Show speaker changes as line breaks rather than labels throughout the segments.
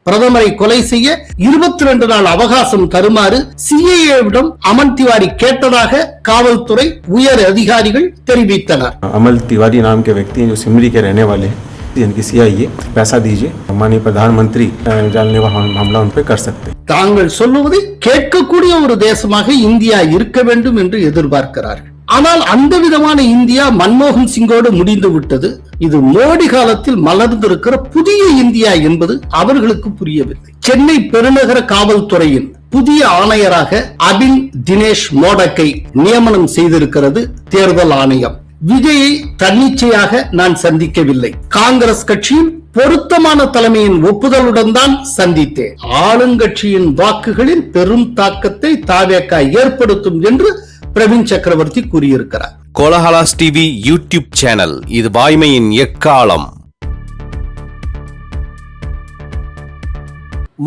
பிரதமரை கொலை செய்ய 22 நாள் அவகாசம் தருமாறு சிஏஏவிடம் அமன் திவாரி கேட்டதாக காவல்துறை உயர் அதிகாரிகள் தெரிவித்தனர்.
अमल तिवारी नाम के व्यक्ति हैं जो सिमरी के रहने वाले हैं, इनकी सीआईए पैसा दीजिए, माननीय प्रधानमंत्री जानलेवा हमला उन पे कर सकते.
தாங்கள் சொல்லுவதை கேட்கக்கூடிய ஒரு தேசமாக இந்தியா இருக்க வேண்டும் என்று எதிர்பார்க்கிறார்கள். ஆனால் அந்த விதமான இந்தியா மன்மோகன் சிங்கோடு முடிந்து விட்டது. இது மோடி காலத்தில் மலர்ந்திருக்கிற புதிய இந்தியா என்பது அவர்களுக்கு புரியவில்லை. சென்னை பெருநகர காவல்துறையின் புதிய ஆணையராக அபின் தினேஷ் மோடக்கை நியமனம் செய்திருக்கிறது தேர்தல் ஆணையம். விஜயை தன்னிச்சையாக நான் சந்திக்கவில்லை. காங்கிரஸ் கட்சியின் பொருத்தமான தலைமையின் ஒப்புதலுடன் தான் சந்தித்தேன். ஆளுங்கட்சியின் வாக்குகளில் பெரும் தாக்கத்தை தாவேகா ஏற்படுத்தும் என்று பிரவீன் சக்கரவர்த்தி கூறியிருக்கிறார்.
கோலஹலாஸ் டிவி யூடியூப் சேனல், இது வாய்மையின் எக்காலம்.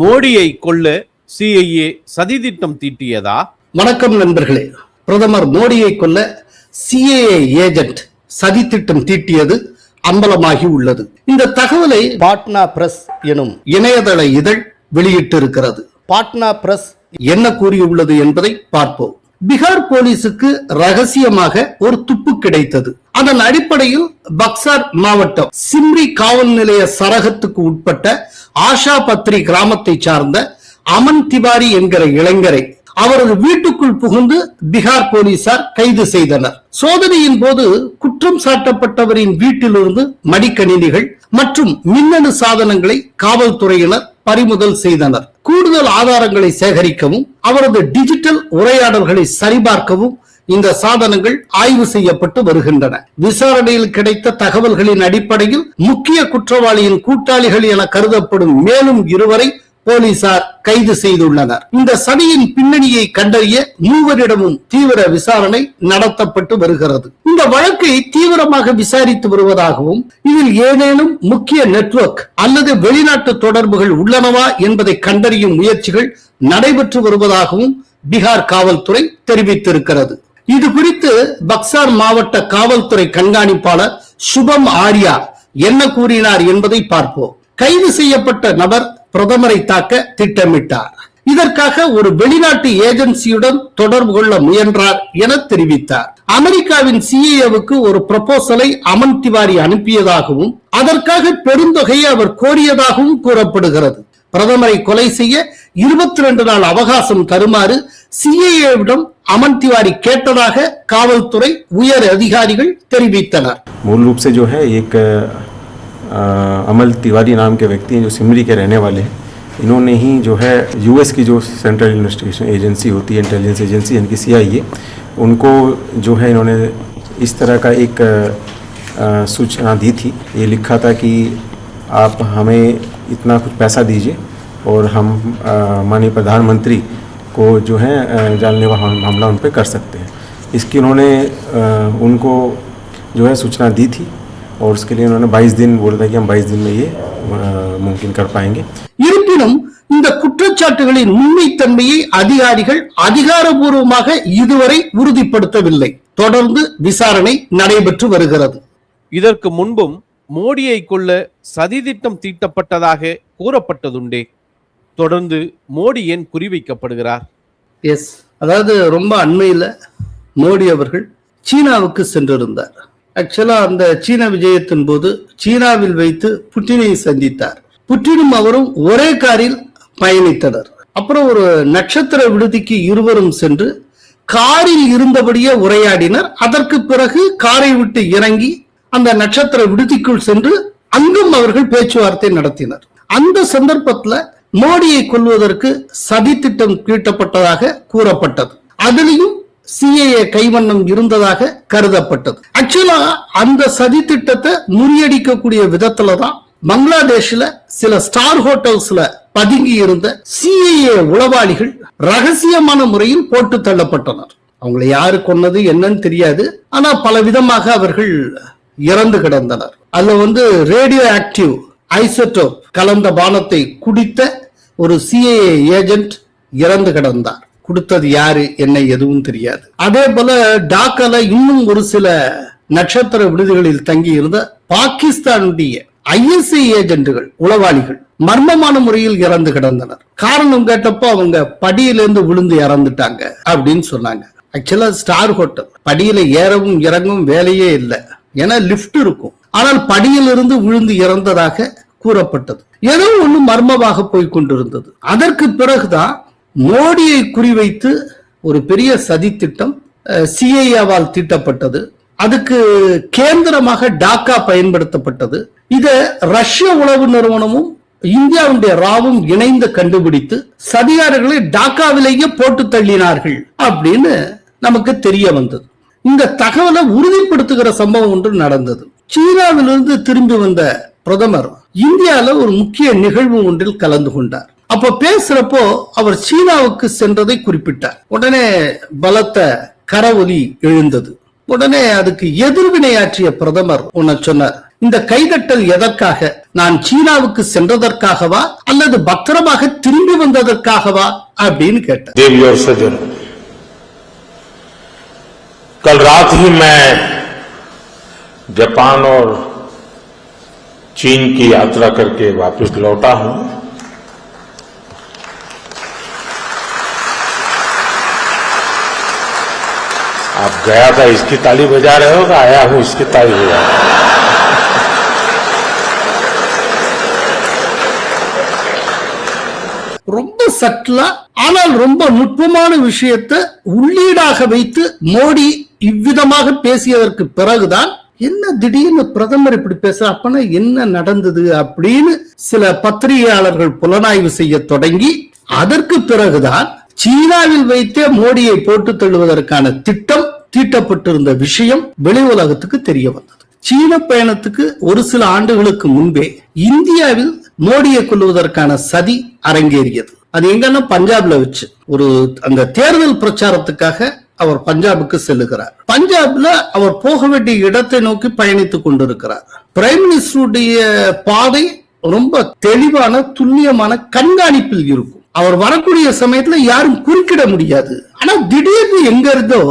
மோடியை கொல்ல சிஐஏ சதித்திட்டம் தீட்டியதா?
வணக்கம் நண்பர்களே. பிரதமர் மோடியை கொல்ல சிஏஏ ஏஜென்ட் சதித்திட்டம் தீட்டியது அம்பலமாகி உள்ளது. இந்த தகவலை பாட்னா பிரஸ் எனும் இணையதள இதழ் வெளியிட்டிருக்கிறது. பாட்னா பிரஸ் என்ன கூறியுள்ளது என்பதை பார்ப்போம். பீகார் போலீசுக்கு ரகசியமாக ஒரு துப்பு கிடைத்தது. அதன் அடிப்படையில் பக்சார் மாவட்டம் சிம்ரி காவல் நிலைய சரகத்துக்கு உட்பட்ட ஆஷா பத்ரி கிராமத்தை சார்ந்த அமன் திவாரி என்கிற இளைஞரை அவரது வீட்டுக்குள் புகுந்து பீகார் போலீசார் கைது செய்தனர். சோதனையின் போது குற்றம் சாட்டப்பட்டவரின் வீட்டிலிருந்து மடிக்கணினிகள் மற்றும் மின்னணு சாதனங்களை காவல்துறையினர் பறிமுதல் செய்தனர். கூடுதல் ஆதாரங்களை சேகரிக்கவும் அவரது டிஜிட்டல் உரையாடல்களை சரிபார்க்கவும் இந்த சாதனங்கள் ஆய்வு செய்யப்பட்டு வருகின்றன. விசாரணையில் கிடைத்த தகவல்களின் அடிப்படையில் முக்கிய குற்றவாளியின் கூட்டாளிகள் என கருதப்படும் மேலும் 2 போலீசார் கைது செய்துள்ளனர். இந்த சதியின் பின்னணியை கண்டறிய 3 தீவிர விசாரணை நடத்தப்பட்டு வருகிறது. இந்த வழக்கை தீவிரமாக விசாரித்து வருவதாகவும் இதில் ஏதேனும் முக்கிய நெட்வொர்க் அல்லது வெளிநாட்டு தொடர்புகள் உள்ளனவா என்பதை கண்டறியும் முயற்சிகள் நடைபெற்று வருவதாகவும் பீகார் காவல்துறை தெரிவித்திருக்கிறது. இது குறித்து பக்சார் மாவட்ட காவல்துறை கண்காணிப்பாளர் சுபம் ஆர்யா என்ன கூறினார் என்பதை பார்ப்போம். கைது செய்யப்பட்ட நபர் பிரதமரை தாக்க திட்டமிட்டார். இதற்காக ஒரு வெளிநாட்டு ஏஜென்சியுடன் தொடர்பு கொள்ள முயன்றார் என தெரிவித்தார். அமெரிக்காவின் சிஏஏவுக்கு ஒரு ப்ரொபோசலை அமன் திவாரி அனுப்பியதாகவும் அதற்காக பெருந்தொகையை அவர் கோரியதாகவும் கூறப்படுகிறது. பிரதமரை கொலை செய்ய 22 நாள் அவகாசம் தருமாறு சிஏஏவிடம் அமன் திவாரி கேட்டதாக காவல்துறை உயர் அதிகாரிகள் தெரிவித்தனர்.
मूल रूप से जो है एक अमल तिवारी नाम के व्यक्ति हैं जो सिमरी के रहने वाले हैं, इन्होंने ही जो है यूएस की जो सेंट्रल इन्वेस्टिगेशन एजेंसी होती है, इंटेलिजेंस एजेंसी इनकी सीआईए, उनको जो है इन्होंने इस तरह का एक सूचना दी थी. ये लिखा था कि आप हमें इतना कुछ पैसा दीजिए और हम माननीय प्रधानमंत्री को जो है जानलेवा हमला उन पे कर सकते हैं. इसकी उन्होंने उनको जो है सूचना दी थी और उसके लिए उन्होंने 22 दिन बोला था कि हम 22 दिन में ये मुमकिन कर पाएंगे.
இருப்பினும் இந்த குற்றச்சாட்டுகளின் உண்மைத்தன்மையை அதிகாரிகள் அதிகாரபூர்வமாக இதுவரை உறுதிப்படுத்தவில்லை. தொடர்ந்து விசாரணை நடைபெற்று வருகிறது.
இதற்கு முன்பும் மோடியை கொல்ல சதித்திட்டம் தீட்டப்பட்டதாக கூறப்பட்டதுண்டே. தொடர்ந்து மோடி ஏன் குறிவைக்கப்படுகிறார்?
அதாவது ரொம்ப அண்மையில் மோடி அவர்கள் சீனாவுக்கு சென்றிருந்தார். ஆக்சுவலா அந்த சீன விஜயத்தின் போது சீனாவில் வைத்து புட்டினை சந்தித்தார். புட்டினும் அவரும் ஒரே காரில் பயணித்தனர். அப்புறம் ஒரு நட்சத்திர விடுதிக்கு இருவரும் சென்று காரில் இருந்தபடியே உரையாடினர். அதற்கு பிறகு காரை விட்டு இறங்கி அந்த நட்சத்திர விடுதிக்குள் சென்று அங்கும் அவர்கள் பேச்சுவார்த்தை நடத்தினர். அந்த சந்தர்ப்பத்தில் மோடியை கொல்வதற்கு சதி திட்டம் தீட்டப்பட்டதாக கூறப்பட்டது. அதிலையும் சிஏஏ கைவண்ணம் இருந்ததாக கருதப்பட்டது. ஆக்சுவலா அந்த சதி திட்டத்தை முறியடிக்கக்கூடிய விதத்துலதான் பங்களாதேஷ்ல சில ஸ்டார் ஹோட்டல்ஸ்ல பதுங்கி இருந்த சிஏஏ உளவாளிகள் ரகசியமான முறையில் போட்டு தள்ளப்பட்டனர். அவங்களை யாரு கொன்னது என்னன்னு தெரியாது. ஆனா பல விதமாக அவர்கள் இறந்து கிடந்தனர். அதுல ரேடியோ ஆக்டிவ் ஐசோடோப் கலந்த பானத்தை குடித்த ஒரு சிஏஏ ஏஜென்ட் இறந்து கிடந்தார். கொடுத்தது யாரு என்ன எதுவும் தெரியாது. அதே போல டாக்கால இன்னும் ஒரு சில நட்சத்திர விடுதிகளில் தங்கி இருந்த பாகிஸ்தானுடைய ISI ஏஜென்ட்டுகள், உளவாளிகள் மர்மமான முறையில் இறந்து கிடந்தனர். காரணம் கேட்டப்போ அவங்க படியிலிருந்து விழுந்து இறந்துட்டாங்க அப்படின்னு சொன்னாங்க. ஆக்சுவலா ஸ்டார் ஹோட்டல் படியில ஏறவும் இறங்கவும் வேலையே இல்லை, ஏன்னா லிப்ட் இருக்கும். ஆனால் படியிலிருந்து விழுந்து இறந்ததாக கூறப்பட்டது. ஏதோ ஒண்ணு மர்மமாக போய் கொண்டிருந்தது. அதற்கு பிறகுதான் மோடியை குறிவைத்து ஒரு பெரிய சதி திட்டம் CIA-வால் தீட்டப்பட்டது. அதுக்கு கேந்திரமாக டாக்கா பயன்படுத்தப்பட்டது. இத ரஷ்ய உளவு நிறுவனமும் இந்தியாவுடைய ராவும் இணைந்து கண்டுபிடித்து சதிகாரர்களை டாக்காவிலேயே போட்டு தள்ளினார்கள் அப்படின்னு நமக்கு தெரிய வந்தது. இந்த தகவலை உறுதிப்படுத்துகிற சம்பவம் ஒன்று நடந்தது. சீனாவிலிருந்து திரும்பி வந்த பிரதமர் இந்தியாவில் ஒரு முக்கிய நிகழ்வு ஒன்றில் கலந்து கொண்டார். அப்ப பேசுறப்போ அவர் சீனாவுக்கு சென்றதை குறிப்பிட்டார். உடனே பலத்த கரவொலி எழுந்தது. உடனே அதுக்கு எதிர்வினையாற்றிய பிரதமர் ஒன்ன சொன்னார், இந்த கைதட்டல் எதற்காக? நான் சீனாவுக்கு சென்றதற்காகவா அல்லது பத்திரமாக திரும்பி வந்ததற்காகவா அப்படின்னு கேட்டார்.
कल रात ही मैं जापान और चीन की यात्रा करके वापस लौटा हूं। आप गया था इसकी ताली बजा रहे हो, आया हूं इसकी ताली बजा रहे हो।
ரொம்ப சட்டலா ஆனால் ரொம்ப நுட்பமான விஷயத்தை உள்ளீடாக வைத்து மோடி இவ்விதமாக பேசியதற்கு பிறகுதான் என்ன திடீர்னு பிரதமர் இப்படி பேச, அப்பனா என்ன நடந்தது அப்படின்னு சில பத்திரிகையாளர்கள் புலனாய்வு செய்ய தொடங்கி அதற்கு பிறகுதான் சீனாவில் வைத்தே மோடியை போட்டு தள்ளுவதற்கான திட்டம் தீட்டப்பட்டிருந்த விஷயம் வெளி உலகத்துக்கு தெரிய வந்தது. சீன பயணத்துக்கு ஒரு சில ஆண்டுகளுக்கு முன்பே இந்தியாவில் மோடியை கொள்வதற்கான சதி அரங்கேறியது. அது எங்கன்னா பஞ்சாப்ல வச்சு ஒரு அந்த தேர்தல் பிரச்சாரத்துக்காக அவர் பஞ்சாபுக்கு செல்லுகிறார். பஞ்சாப்ல அவர் போக வேண்டிய இடத்தை நோக்கி பயணித்துக் கொண்டிருக்கிறார். பிரைம் மினிஸ்டருடைய பாதை ரொம்ப தெளிவான துல்லியமான கண்காணிப்பில் இருக்கும். அவர் வரக்கூடிய சமயத்துல யாரும் குறுக்கிட முடியாது. ஆனா திடீர்னு எங்க இருந்தோ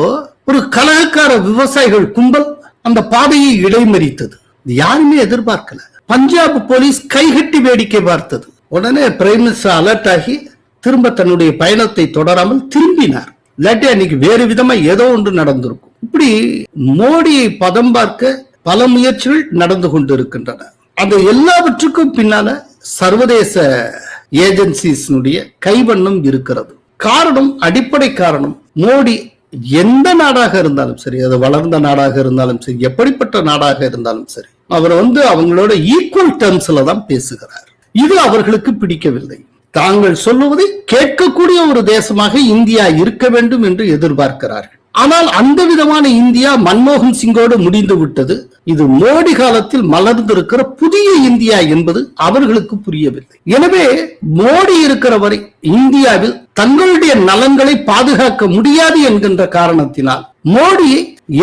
ஒரு கலகக்கார விவசாயிகள் கும்பல் அந்த பாதையை இடைமறித்தது. யாருமே எதிர்பார்க்கல. பஞ்சாப் போலீஸ் கைகட்டி வேடிக்கை பார்த்தது. உடனே பிரைம் மினிஸ்டர் அலர்ட் ஆகி திரும்ப தன்னுடைய பயணத்தை தொடராமல் திரும்பினார். இல்லாட்டி அன்னைக்கு வேறு விதமா ஏதோ ஒன்று நடந்திருக்கும். இப்படி மோடியை பதம் பார்க்க பல முயற்சிகள் நடந்து கொண்டிருக்கின்றன. அந்த எல்லாவற்றுக்கும் பின்னால சர்வதேச ஏஜென்சிஸ்னுடைய கைவண்ணம் இருக்கிறது. காரணம், அடிப்படை காரணம், மோடி எந்த நாடாக இருந்தாலும் சரி, அது வளர்ந்த நாடாக இருந்தாலும் சரி, எப்படிப்பட்ட நாடாக இருந்தாலும் சரி, அவர் அவங்களோட ஈக்குவல் டேர்ம்ஸ்ல தான் பேசுகிறார். இது அவர்களுக்கு பிடிக்கவில்லை. தாங்கள் சொல்லுவதை கேட்கக்கூடிய ஒரு தேசமாக இந்தியா இருக்க வேண்டும் என்று எதிர்பார்க்கிறார்கள். ஆனால் அந்த விதமான இந்தியா மன்மோகன் சிங்கோடு முடிந்து விட்டது. இது மோடி காலத்தில் மலர்ந்திருக்கிற புதிய இந்தியா என்பது அவர்களுக்கு புரியவில்லை. எனவே மோடி இருக்கிற வரை இந்தியாவில் தங்களுடைய நலன்களை பாதுகாக்க முடியாது என்கின்ற காரணத்தினால் மோடியை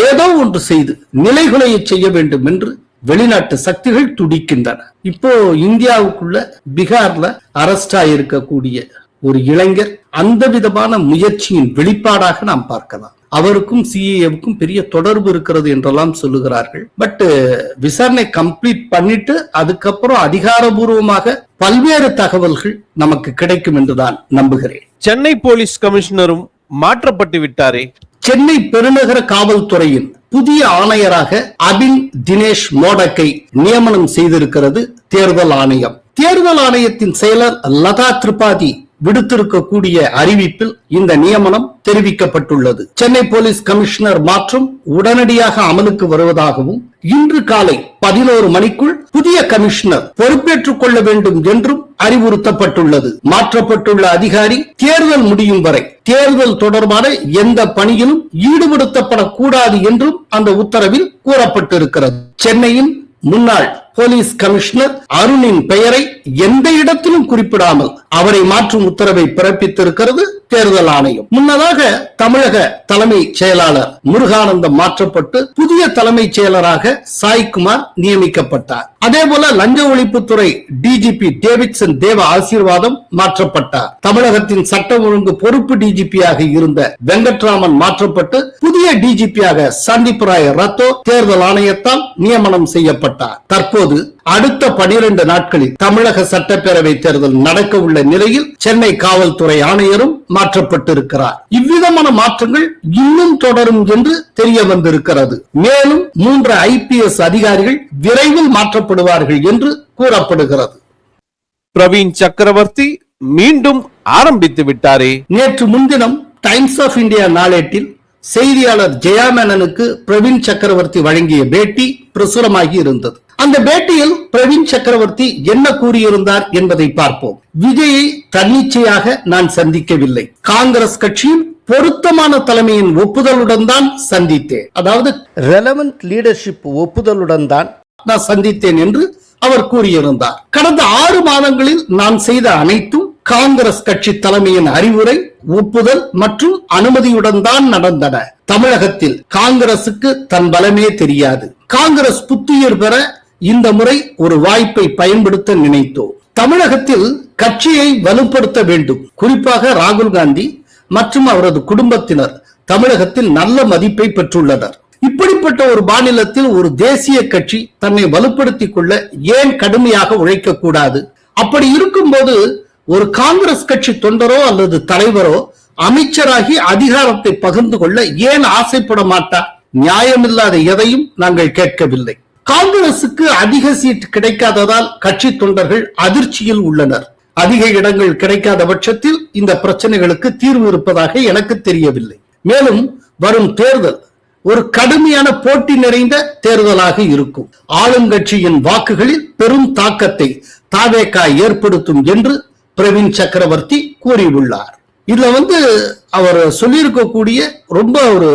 ஏதோ ஒன்று செய்து நிலைகுலைய செய்ய வேண்டும் என்று வெளிநாட்டு சக்திகள் துடிக்கின்றன. இப்போ இந்தியாவுக்குள்ள பீகார்ல அரெஸ்ட் ஆயிருக்கக்கூடிய ஒரு இளைஞர் அந்த விதமான முயற்சியின் வெளிப்பாடாக நாம் பார்க்கலாம். அவருக்கும் சிஏஏவுக்கும் பெரிய தொடர்பு இருக்கிறது என்றெல்லாம் சொல்லுகிறார்கள். பட் விசாரணை கம்ப்ளீட் பண்ணிட்டு அதுக்கப்புறம் அதிகாரபூர்வமாக பல்வேறு தகவல்கள் நமக்கு கிடைக்கும் என்றுதான் நம்புகிறேன்.
சென்னை போலீஸ் கமிஷனரும் மாற்றப்பட்டு விட்டாரே.
சென்னை பெருநகர காவல்துறையின் புதிய ஆணையராக அபின் தினேஷ் மோடக்கை நியமனம் செய்திருக்கிறது தேர்தல் ஆணையம். தேர்தல் ஆணையத்தின் செயலர் லதா திரிபாதி விடுத்திருக்கக்கூடிய அறிவிப்பில் இந்த நியமனம் தெரிவிக்கப்பட்டுள்ளது. சென்னை போலீஸ் கமிஷனர் மாற்றம் உடனடியாக அமலுக்கு வருவதாகவும் இன்று காலை 11 மணிக்குள் புதிய கமிஷனர் பொறுப்பேற்றுக் கொள்ள வேண்டும் என்றும் அறிவுறுத்தப்பட்டுள்ளது. மாற்றப்பட்டுள்ள அதிகாரி தேர்தல் முடியும் வரை தேர்தல் தொடர்பான எந்த பணியிலும் ஈடுபடுத்தப்படக்கூடாது என்றும் அந்த உத்தரவில் கூறப்பட்டிருக்கிறது. சென்னையின் முன்னாள் போலீஸ் கமிஷனர் அருணின் பெயரை எந்த இடத்திலும் குறிப்பிடாமல் அவரை மாற்றும் உத்தரவை பிறப்பித்திருக்கிறது தேர்தல் ஆணையம். முன்னதாக தமிழக தலைமை செயலாளர் முருகானந்தம் மாற்றப்பட்டு புதிய தலைமைச் செயலராக சாய்குமார் நியமிக்கப்பட்டார். அதேபோல லஞ்ச ஒழிப்புத்துறை டிஜிபி டேவிட்சன் தேவ ஆசீர்வாதம் மாற்றப்பட்டார். தமிழகத்தின் சட்டம் ஒழுங்கு பொறுப்பு டிஜிபியாக இருந்த வெங்கட்ராமன் மாற்றப்பட்டு புதிய டிஜிபியாக சந்தீப் ராய் ரத்தோ தேர்தல் ஆணையத்தால் நியமனம் செய்யப்பட்டார். தற்போது அடுத்த 12 நாட்களில் தமிழக சட்டப்பேரவை தேர்தல் நடக்க உள்ள நிலையில் சென்னை காவல்துறை ஆணையரும் மாற்றப்பட்டிருக்கிறார். இவ்விதமான மாற்றங்கள் இன்னும் தொடரும் என்று தெரிய வந்திருக்கிறது. மேலும் 3 IPS அதிகாரிகள் விரைவில் மாற்றப்படுவார்கள் என்று கூறப்படுகிறது.
பிரவீன் சக்கரவர்த்தி மீண்டும் ஆரம்பித்து விட்டாரே.
நேற்று முன்தினம் டைம்ஸ் ஆஃப் இந்தியா நாளேட்டில் செய்தியாளர் ஜெயாமேனனுக்கு பிரவீன் சக்கரவர்த்தி வழங்கிய பேட்டி பிரசுரமாகி இருந்தது. அந்த பேட்டியில் பிரவீன் சக்கரவர்த்தி என்ன கூறியிருந்தார் என்பதை பார்ப்போம். விஜயை தன்னிச்சையாக நான் சந்திக்கவில்லை. காங்கிரஸ் கட்சியின் பொருத்தமான தலைமையின் ஒப்புதலுடன் தான் சந்தித்தேன். அதாவது ரெலவென்ட் லீடர்ஷிப் ஒப்புதலுடன் தான் நான் சந்தித்தேன் என்று அவர் கூறியிருந்தார். கடந்த 6 மாதங்களில் நான் செய்த அனைத்தும் காங்கிரஸ் கட்சி தலைமையின் அறிவுரை, ஒப்புதல் மற்றும் அனுமதியுடன் தான் நடந்தன. தமிழகத்தில் காங்கிரசுக்கு தன் பலமே தெரியாது. காங்கிரஸ் புத்துயிர் பெற இந்த முறை ஒரு வாய்ப்பை பயன்படுத்த நினைத்தோம். தமிழகத்தில் கட்சியை வலுப்படுத்த வேண்டும். குறிப்பாக ராகுல் காந்தி மற்றும் அவரது குடும்பத்தினர் தமிழகத்தில் நல்ல மதிப்பை பெற்றுள்ளனர். இப்படிப்பட்ட ஒரு மாநிலத்தில் ஒரு தேசிய கட்சி தன்னை வலுப்படுத்திக் கொள்ள ஏன் கடுமையாக உழைக்க கூடாது? அப்படி இருக்கும்போது ஒரு காங்கிரஸ் கட்சி தொண்டரோ அல்லது தலைவரோ அமைச்சராகி அதிகாரத்தை பகிர்ந்து கொள்ள ஏன் ஆசைப்பட மாட்டார்? நியாயமில்லாத எதையும் நாங்கள் கேட்கவில்லை. காங்கிரசுக்கு அதிக சீட் கிடைக்காததால் கட்சி தொண்டர்கள் அதிர்ச்சியில் உள்ளனர். அதிக இடங்கள் கிடைக்காத பட்சத்தில் இந்த பிரச்சனைகளுக்கு தீர்வு இருப்பதாக எனக்கு தெரியவில்லை. மேலும் வரும் தேர்தல் ஒரு கடுமையான போட்டி நிறைந்த தேர்தலாக இருக்கும். ஆளுங்கட்சியின் வாக்குகளில் பெரும் தாக்கத்தை தாவேக ஏற்படுத்தும் என்று பிரவீன் சக்கரவர்த்தி கூறியுள்ளார். இதுல அவர் சொல்லியிருக்கக்கூடிய ரொம்ப ஒரு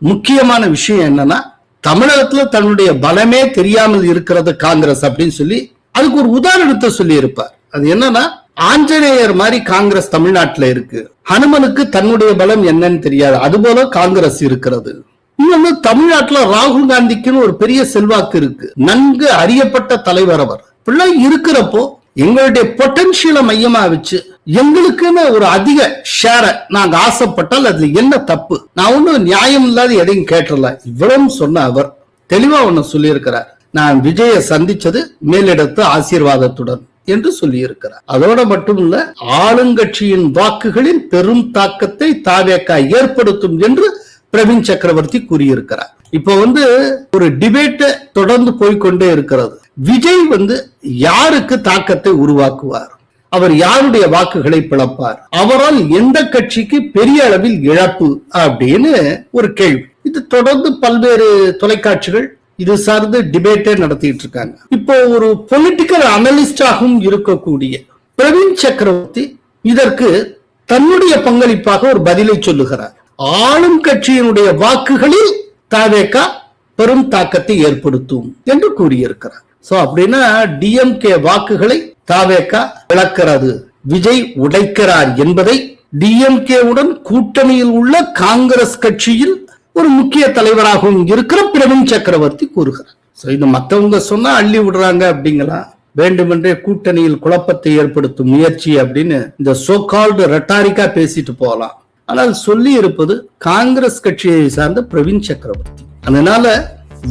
முக்கியமான விஷயம் என்னன்னா, தமிழகத்துல தன்னுடைய பலமே தெரியாமல் இருக்கிறது காங்கிரஸ் அப்படின்னு சொல்லி அதுக்கு ஒரு உதாரணத்தை சொல்லி இருப்பார். அது என்னன்னா, ஆஞ்சநேயர் மாதிரி காங்கிரஸ் தமிழ்நாட்டுல இருக்கு, ஹனுமனுக்கு தன்னுடைய பலம் என்னன்னு தெரியாது, அதுபோல காங்கிரஸ் இருக்கிறது. இன்னொன்னு, தமிழ்நாட்டுல ராகுல் காந்திக்குன்னு ஒரு பெரிய செல்வாக்கு இருக்கு, நன்கு அறியப்பட்ட தலைவர் அவர். இப்படிலாம் இருக்கிறப்போ எங்களுடைய பொட்டன்ஷியலை மையமா வச்சு எங்களுக்குன்னு ஒரு அதிக ஷேர நாங்க ஆசைப்பட்டால் அதுல என்ன தப்பு? நான் ஒன்னும் நியாயம் இல்லாத எதையும் கேட்டல. இவ்வளவு சொன்ன அவர் தெளிவா ஒண்ணு சொல்லி இருக்கிறார். நான் விஜயை சந்திச்சது மேலிடத்து ஆசீர்வாதத்துடன் என்று சொல்லி இருக்கிறார். அதோட மட்டும் இல்ல, ஆளுங்கட்சியின் வாக்குகளில் பெரும் தாக்கத்தை தாவேக ஏற்படுத்தும் என்று பிரவீன் சக்கரவர்த்தி கூறியிருக்கிறார். இப்போ ஒரு டிபேட் தொடர்ந்து போய்கொண்டே இருக்கிறது. விஜய் யாருக்கு தாக்கத்தை உருவாக்குவார்? அவர் யாருடைய வாக்குகளை பிளப்பார்? அவரால் எந்த கட்சிக்கு பெரிய அளவில் இழப்பு அப்படின்னு ஒரு கேள்வி. இது தொடர்ந்து பல்வேறு தொலைக்காட்சிகள் இது சார்ந்து டிபேட்டே நடத்திட்டு இருக்காங்க. இப்போ ஒரு பொலிட்டிக்கல் அனலிஸ்டாகவும் இருக்கக்கூடிய பிரவீன் சக்கரவர்த்தி இதற்கு தன்னுடைய பங்களிப்பாக ஒரு பதிலை சொல்லுகிறார். ஆளும் கட்சியினுடைய வாக்குகளில் தாவேக பெரும் தாக்கத்தை ஏற்படுத்தும் என்று கூறியிருக்கிறார். சோ அப்படின்னா டிஎம்கே வாக்குகளை தாவேக இழக்கிறது, விஜய் உடைக்கிறார் என்பதை டிஎம்கே உடன் கூட்டணியில் உள்ள காங்கிரஸ் கட்சியில் ஒரு முக்கிய தலைவராகவும் இருக்கிற பிரவீன் சக்கரவர்த்தி கூறுகிறார். இது மத்தவங்க சொன்னா அள்ளி விடுறாங்க அப்படிங்களா, வேண்டுமென்றே கூட்டணியில் குழப்பத்தை ஏற்படுத்தும் முயற்சி அப்படின்னு இந்த சோ கால்டு ரெட்டாரிக்கா பேசிட்டு போகலாம். ஆனால் சொல்லி இருப்பது காங்கிரஸ் கட்சியை சார்ந்த பிரவீன் சக்கரவர்த்தி. அதனால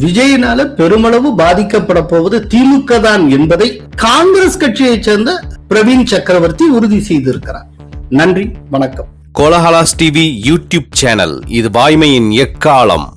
விஜயினால பெருமளவு பாதிக்கப்பட போவது திமுக தான் என்பதை காங்கிரஸ் கட்சியை சேர்ந்த பிரவீன் சக்கரவர்த்தி உறுதி செய்திருக்கிறார். நன்றி, வணக்கம்.
கோலஹலாஸ் டிவி யூடியூப் சேனல், இது வாய்மையின் எக்காலம்.